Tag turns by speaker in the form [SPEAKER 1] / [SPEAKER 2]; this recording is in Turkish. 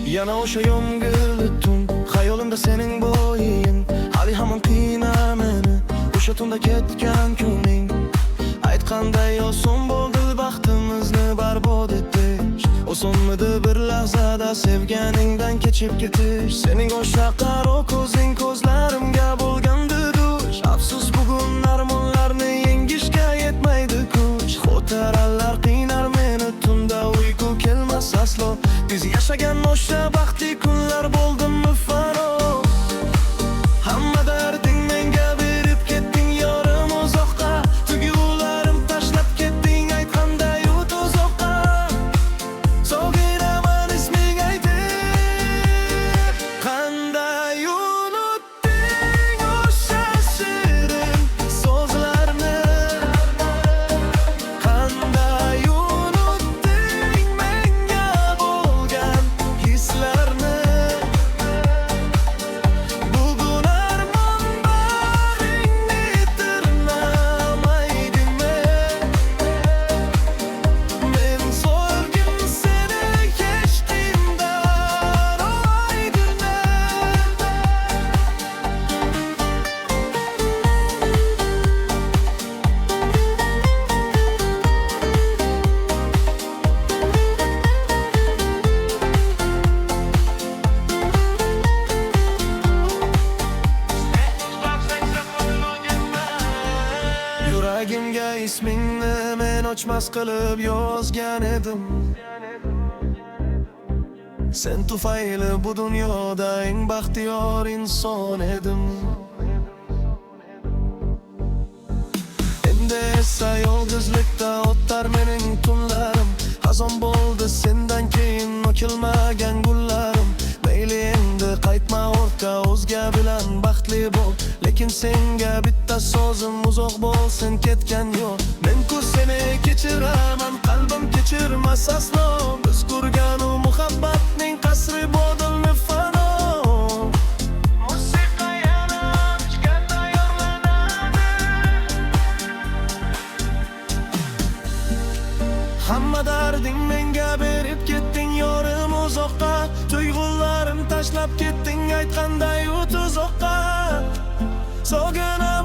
[SPEAKER 1] Yana o'sha yomg'irli tun, xayolimda sening bo'ying. Hali hamon qiyna meni, o'sha tunda ketgan kuning. Aytqanday oson bo'ldi baxtimizni barbod etish. Osonmidi bir lahzada sevganingdan kechib ketish. Sening o'sha qaro ko'zing ko'zlarimga bo'lgandi dush. Afsus bugun armonlarni yengishga yetmaydi kuch. Xotiralar qiynar meni tunda, uyqu kelmas aslo. Biz yashagan o'sha baxtli kunlar bo'ldimi fano. Hamma darding menga berib ketding yorim uzoqqa. Tuyg'ularim tashlab ketding aytganday o't uzoqqa. Sog'inaman isming aytib, qanday unutding o'sha shirin so'zlarni. Qanday unutding menga bo'lgan hislarni. Bugun armon baringni tirnamaydimi? Men so'rgim seni kechqimdan oydinda. Yuragimga ismingni men o'chmas qilib yozgan edim. Sen tufayli bu dunyoda eng baxtiyor inson edim. Endi esa yolg'izlikda o'tar mening tunlarim. Xazon bo'ldi sendan keyin o'kilmagan gullarim. Mayli endi qaytma ortga, o'zga bilan baxtli bo'l. Lekin senga bitta so'zim, uzoq bo'lsin ketgan yo'l. Men-ku seni kechiraman, qalbim kechirmas aslo. Biz qurgan u muhabbatning qasri bo'ldimi fano. Musiqa yana o'chga tayyorlanadi. Hamma darding menga berib ketding yorim uzoqqa. Tuyg'ularim tashlab ketding aytganday o't uzoqqa. Sog'inaman